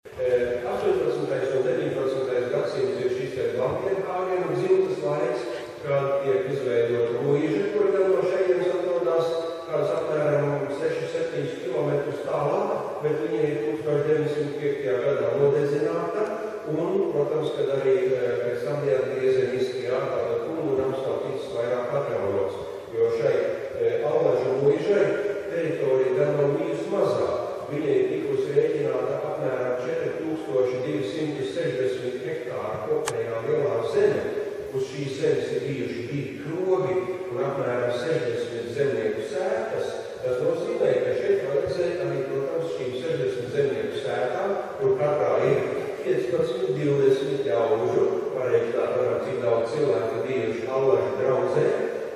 18. un 19. gadsimts ir šis Lampenhāgena un dzimtas laiks, kad tiek izveidota muiža, kur gan no šejienes atrodas kāds apmēram 6-7 kilometrus tālāk, bet viņa ir 1905. gadā nodedzināta, un, protams, kad arī pēc tam diezeniski tāda Kungurams nav ticis vairāk atjaunots, jo šai Allažu muižai teritorija gan nav bijusi mazāk. Viņa ir tikusi rēķināta apmēram 4260 hektāru kopējā lielā zeme. Uz šīs zemes ir bijuši 2 krogi un apmēram 60 zemnieku sētas. Tas nozīmē, ka šeit vajadzēja arī, protams, šīm 60 zemnieku sētām, kur katrā ir 15-20 ļaužu, pareiķināt varam, cik daudz cilvēku bijuši Allažu draudzē,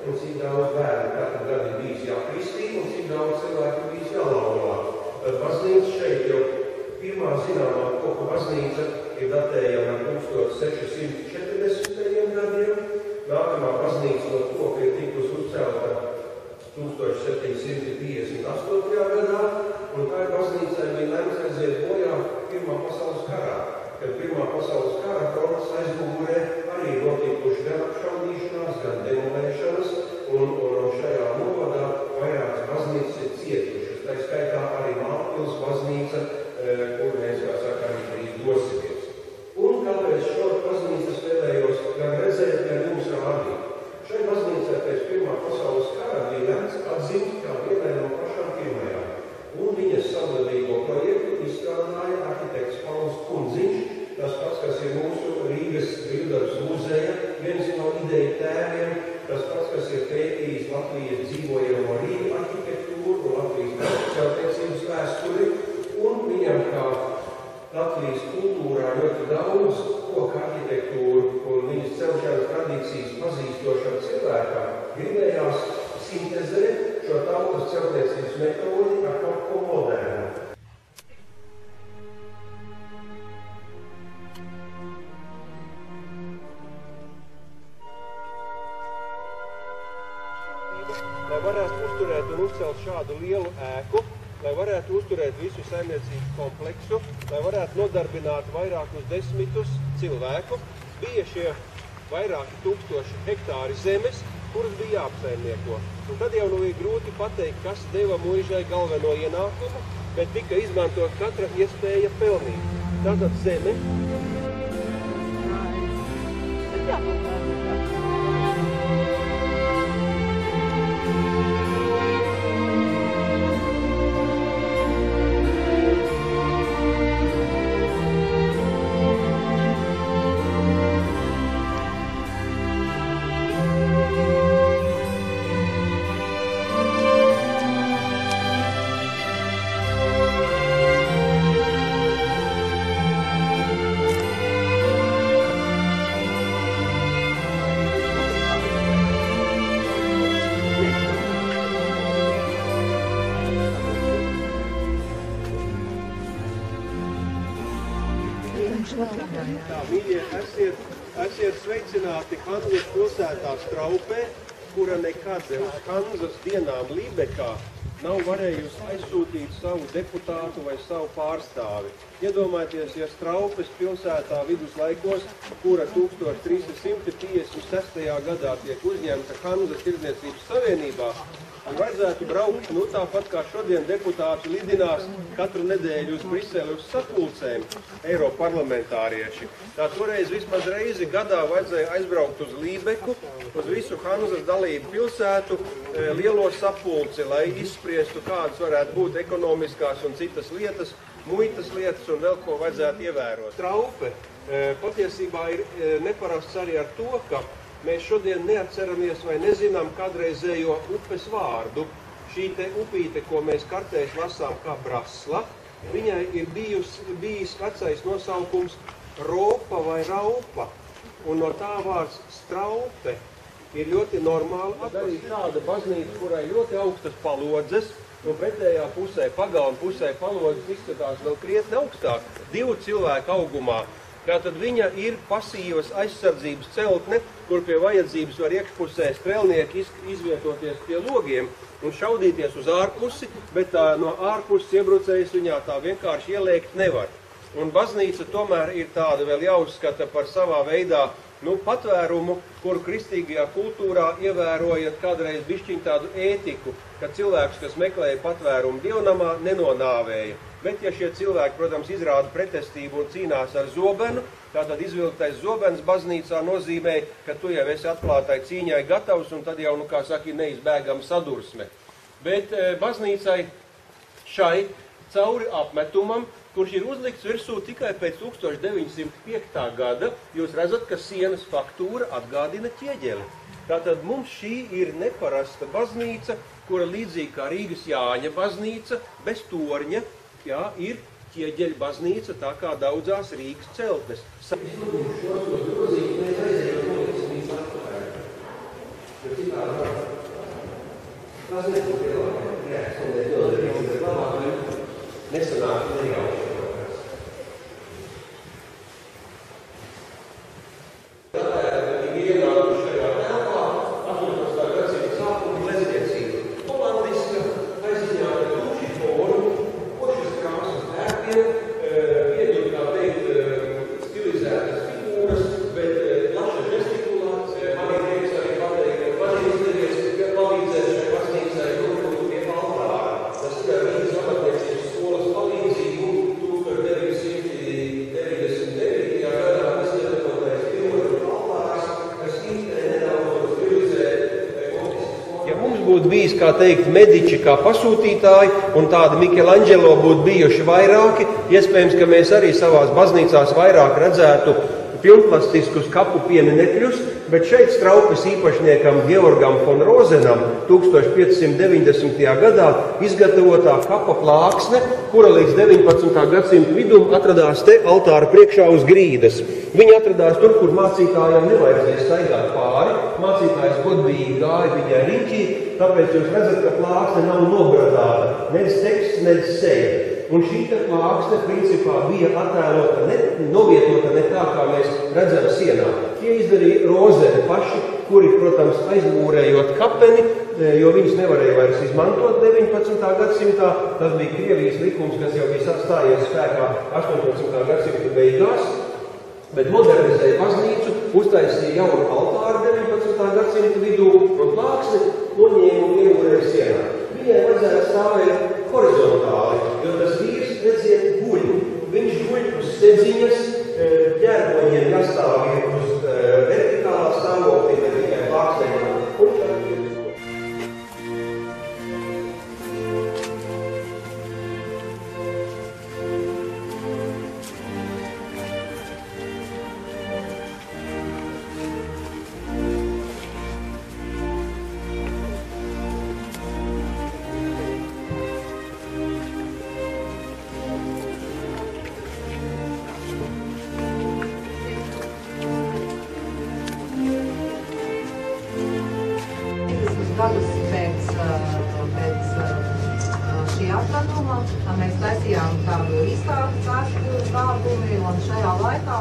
un cik daudz bērnu katru gadu bijis jākristī, un cik daudz cilvēku bijis jālaulā. Baznīca šeit jau pirmā zināmā koku baznīca ir datējama 1640. gadiem. Nākamā baznīca no koka ir tikus uzcelta 1758. gadā, un tā baznīcai bija lemts aiziet bojā Pirmā pasaules karā. Kad Pirmā pasaules kara frontes aizmugurē arī notikuši gan apšaudīšanās, gan demolēšanas, un šajā novadā vairākas baznīcas ir cietušas. Tā skaitā arī Mālpils baznīca, kur mēs, kā saka, arī drīz dosimies. Un kāpēc šo baznīcu vēlējos gan redzēt, gan jums rādīt? Šai baznīcai pēc Pirmā pasaules kara bija lemts atzīst kā vienai no pašām pirmajām. Un viņas savlaicīgo projektu izstrādāja arhitekts Pauls Kundziņš, tas pats, kas ir mūsu Rīgas Brīvdabas muzeja, viens no ideju tēviem, tas pats, kas ir pētījis Latvijas dzīvojamo Rīgu arhitektūru un Latvijas celtniecības vēsturi, un viņam kā Latvijas kultūrā ļoti daudz koku arhitektūru un viņas celšanas tradīcijas pazīstošam cilvēkam gribējās sintezēt šo tautas celtniecības metodi ar kaut ko modernu. Lai varētu uzturēt un uzcelt šādu lielu ēku, lai varētu uzturēt visu saimniecības kompleksu, lai varētu nodarbināt vairākus desmitus cilvēku, bija šie vairāki tūkstoši hektāri zemes, kuras bija jāapsaimnieko. Un tad jau nu ir grūti pateikt, kas deva muižai galveno ienākumu, bet tika izmantot katra iespēja pelnīt. Tātad zeme. Mīļie, esiet sveicināti Hanzas pilsētā Straupē, kura nekad uz Hanzas dienām Lībekā nav varējusi aizsūtīt savu deputātu vai savu pārstāvi. Iedomājieties, ja Straupes pilsētā viduslaikos, kura 1356. gadā tiek uzņemta Hanzas tirdzniecības savienībā, un vajadzētu braukt, tāpat kā šodien deputāti lidinās katru nedēļu uz Briseli uz sapulcēm, eiroparlamentārieši. Tā toreiz vismaz reizi gadā vajadzēja aizbraukt uz Lībeku, uz visu Hanzas dalību pilsētu, lielo sapulci, lai izspriestu, kādas varētu būt ekonomiskās un citas lietas, muitas lietas un vēl ko vajadzētu ievērot. Straupe patiesībā ir neparasts arī ar to, ka mēs šodien neatceramies vai nezinām kādreizējo upes vārdu. Šī te upīte, ko mēs kartēs lasām kā Brasla, viņai ir bijis vecais nosaukums Ropa vai Raupa, un no tā vārds Straupe ir ļoti normāli. Arī tāda baznīca, kurai ļoti augstas palodzes, un pretējā pusē, pagalma pusē palodzes izskatās vēl krietni augstāk, 2 cilvēku augumā. Tātad viņa ir pasīvas aizsardzības celtne, kur pie vajadzības var iekšpusē strelnieki izvietoties pie logiem un šaudīties uz ārpusi, bet no ārpuses iebrucējs viņā tā vienkārši ielēkt nevar. Un baznīca tomēr ir tāda vēl jāuzskata par savā veidā patvērumu, kuru kristīgajā kultūrā ievērojot kādreiz bišķiņ tādu ētiku, ka cilvēks, kas meklēja patvērumu dievnamā, nenonāvēja. Bet ja šie cilvēki, protams, izrāda pretestību un cīnās ar zobenu, tātad izvilktais zobens baznīcā nozīmē, ka tu jau esi atklātai cīņai gatavs un tad jau, kā saka, neizbēgama sadursme. Bet baznīcai šai cauri apmetumam, kurš ir uzlikts virsū tikai pēc 1905. gada, jūs redzat, ka sienas faktūra atgādina ķieģeli. Tātad mums šī ir neparasta baznīca, kura līdzīgi kā Rīgas Jāņa baznīca, bez torņa, jā, ir ķieģeļa baznīca, tā kā daudzās Rīgas celtnes. Nesanāk nejauši. Viņi ienāku šajā telpā, 18. gadsimta sākuma glezniecība. Holandiska, aiziņāta duši formu, košas krāsas ērpiem, iedod, kā teikt, stilizētas figūras, bet plaša gestikulācija. Man ir prieks arī pateikt, ka baznīcas palīdzēs šai baznīcai pie altāra. Tas ir Rīgas amatniecības skolas palīdzību 1999. gadā izgatavotais pilnvaru altārs, kas īstenē nedaudz stilizē gotisku. Ja mums būtu bijis, kā teikt, mediči kā pasūtītāji, un tādi Michelangelo būtu bijuši vairāki, iespējams, ka mēs arī savās baznīcās vairāk redzētu pilnplastiskus kapu pieminekļus, bet šeit Straupes īpašniekam Georgam von Rozenam 1590. gadā izgatavotā kapa plāksne, kura līdz 19. gadsimta vidum atradās te altāra priekšā uz grīdas. Viņa atradās tur, kur mācītājiem nevajadzēja staigāt pāri. Mācītājs godīgi gāja viņai riņķī, tāpēc jūs redzat, ka plāksne nav nobradāta, nedz teksts, nedz seja. Un šī plāksne principā bija attēlota, novietota ne tā, kā mēs redzam sienā. Tie izdarīja Rozeni paši, kuri, protams, aizmūrējot kapeni, jo viņus nevarēja vairs izmantot 19. gadsimtā. Tas bija Krievijas likums, kas jau bija stājies spēkā 18. gadsimta beigās, bet modernizēja baznīcu, uztaisīja jaunu altāru 19. gadsimta vidū un plāksni noņēma un iemūrēja sienā. Viņai vajadzētu stāvēt horizontāli, jo tas vīrs, redziet, guļ. Viņš guļ uz stedziņas, ģērboņiem jāstāv uz vertikālā stāvoklī, bet tikai plāksnēm. Gadus pēc šī atraduma mēs taisījām tādu izstāstu karstu vārdumi, un šajā laikā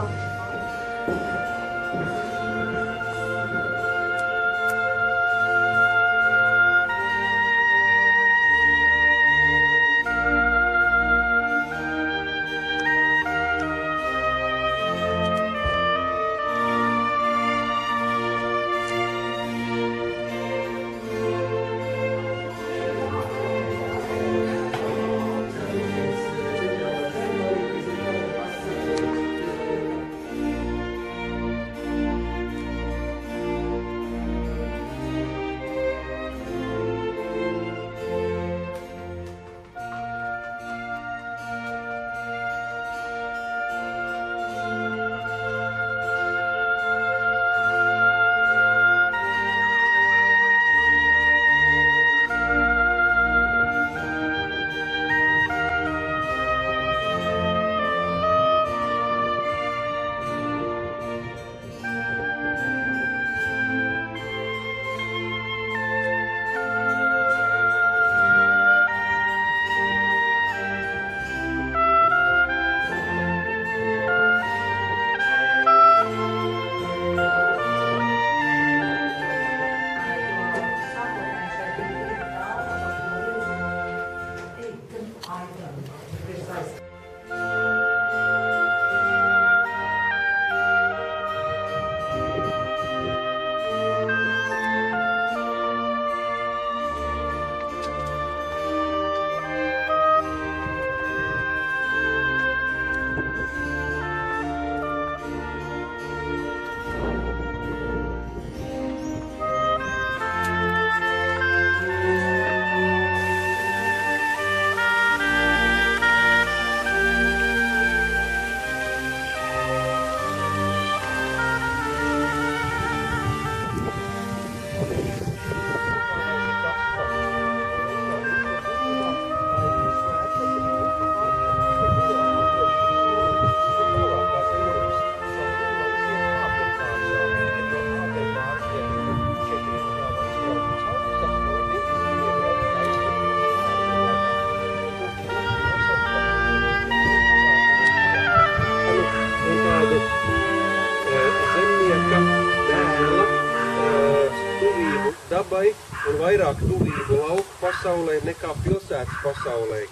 dabai un vairāk tuvību lauku pasaulē nekā pilsētas pasaulē.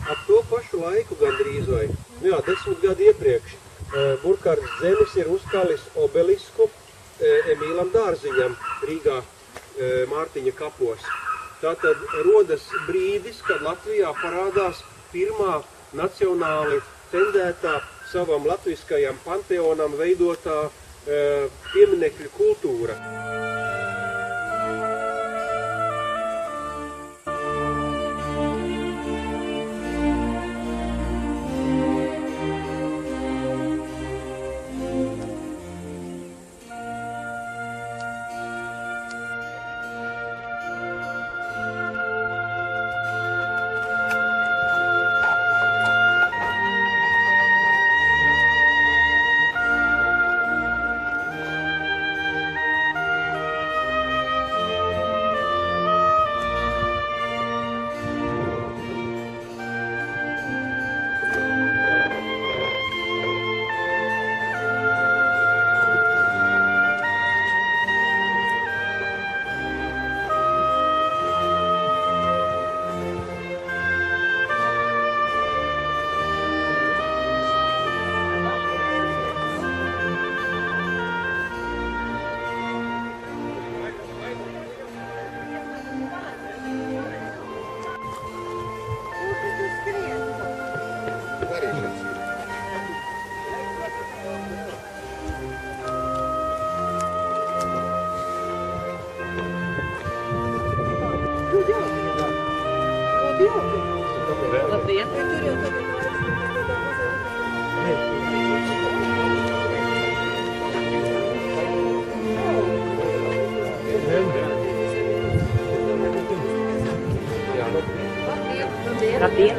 Ap to pašu laiku gandrīz vai, 10 gadu iepriekš, Burkārds Dzenis ir uzkalis obelisku Emīlam Dārziņam Rīgā Mārtiņa kapos. Tātad rodas brīdis, kad Latvijā parādās pirmā nacionāli tendētā savam latviskajam panteonam veidotā pieminekļu kultūra. Labdien! Labdien!